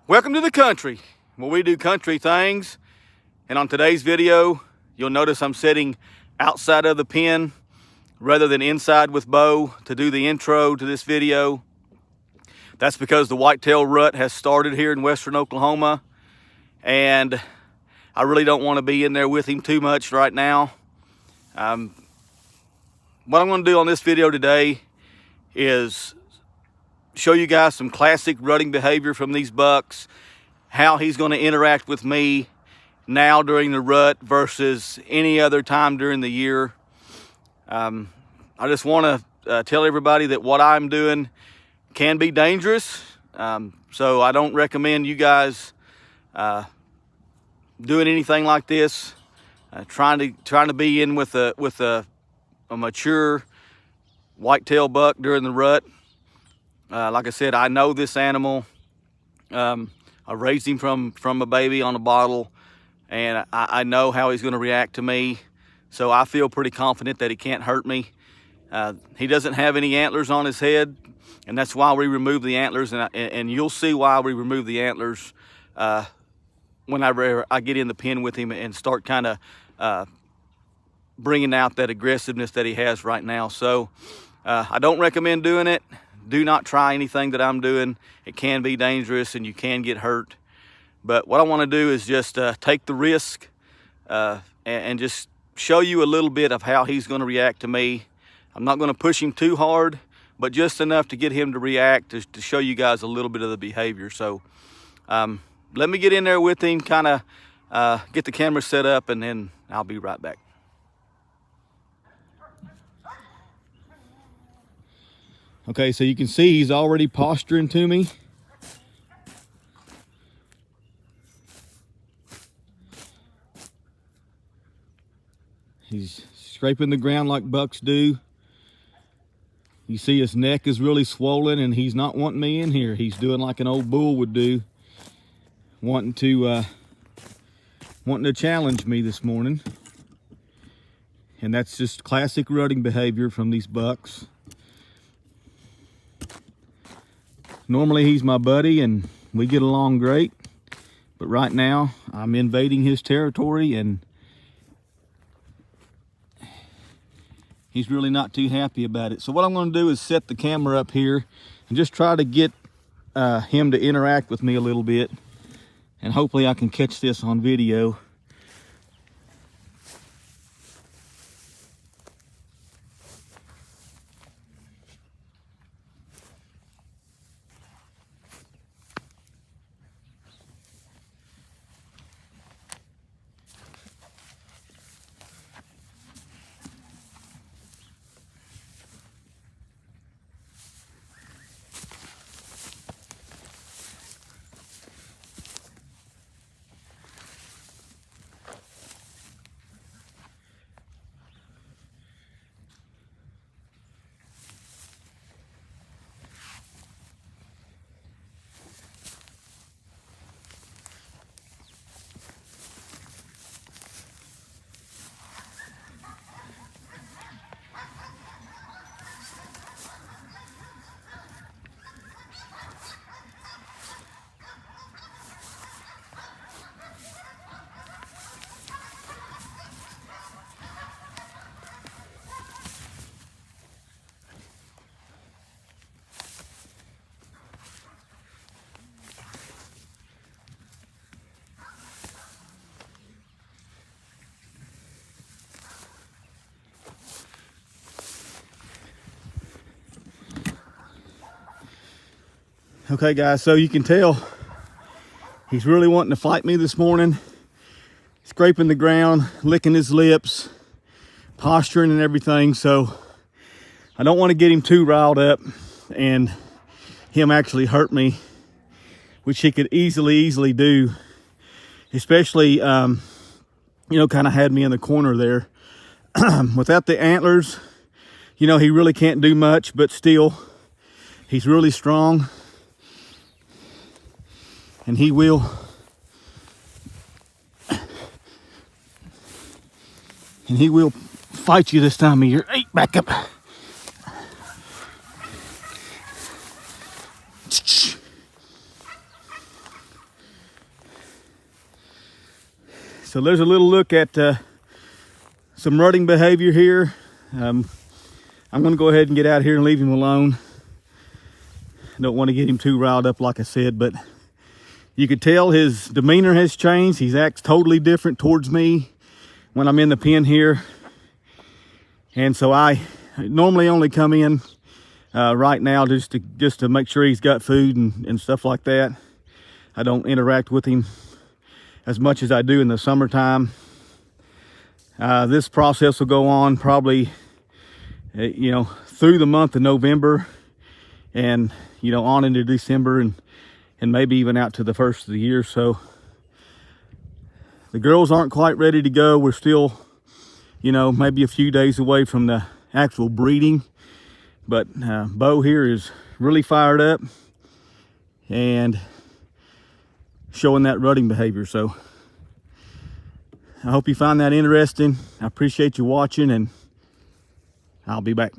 Welcome to the country, where we do country things. And on today's video, you'll notice I'm sitting outside of the pen rather than inside with Bo to do the intro to this video. That's because the whitetail rut has started here in western Oklahoma, and I really don't want to be in there with him too much right now. What I'm going to do on this video today is show you guys some classic rutting behavior from these bucks, how he's going to interact with me now during the rut versus any other time during the year. I just want to tell everybody that what I'm doing can be dangerous, so I don't recommend you guys doing anything like this. Trying to be in with a mature whitetail buck during the rut. Like I said, I know this animal. I raised him from a baby on a bottle, and I know how he's going to react to me. So I feel pretty confident that he can't hurt me. He doesn't have any antlers on his head, and that's why we remove the antlers. And you'll see why we remove the antlers whenever I get in the pen with him and start kind of bringing out that aggressiveness that he has right now. So I don't recommend doing it. Do not try anything that I'm doing. It can be dangerous and you can get hurt. But what I want to do is just take the risk and just show you a little bit of how he's going to react to me. I'm not going to push him too hard, but just enough to get him to react, to show you guys a little bit of the behavior. So let me get in there with him, kind of get the camera set up, and then I'll be right back. Okay, so you can see he's already posturing to me. He's scraping the ground like bucks do. You see his neck is really swollen, and he's not wanting me in here. He's doing like an old bull would do, wanting to challenge me this morning. And that's just classic rutting behavior from these bucks. Normally he's my buddy and we get along great, but right now I'm invading his territory and he's really not too happy about it. So what I'm going to do is set the camera up here and just try to get him to interact with me a little bit, and hopefully I can catch this on video. Okay guys, so you can tell he's really wanting to fight me this morning. Scraping the ground, licking his lips, posturing and everything. So I don't want to get him too riled up and him actually hurt me, which he could easily do. Especially, you know, kind of had me in the corner there. Without the antlers, you know, he really can't do much, but still, he's really strong. And he will fight you this time of year. Hey, back up. So there's a little look at some rutting behavior here. I'm going to go ahead and get out here and leave him alone. Don't want to get him too riled up, like I said, but you could tell his demeanor has changed. He acts totally different towards me when I'm in the pen here. And so I normally only come in right now just to make sure he's got food and stuff like that. I don't interact with him as much as I do in the summertime. This process will go on probably, through the month of November and, on into December and maybe even out to the first of the year. So the girls aren't quite ready to go. We're still, maybe a few days away from the actual breeding. But Bo here is really fired up and showing that rutting behavior. So I hope you find that interesting. I appreciate you watching, and I'll be back.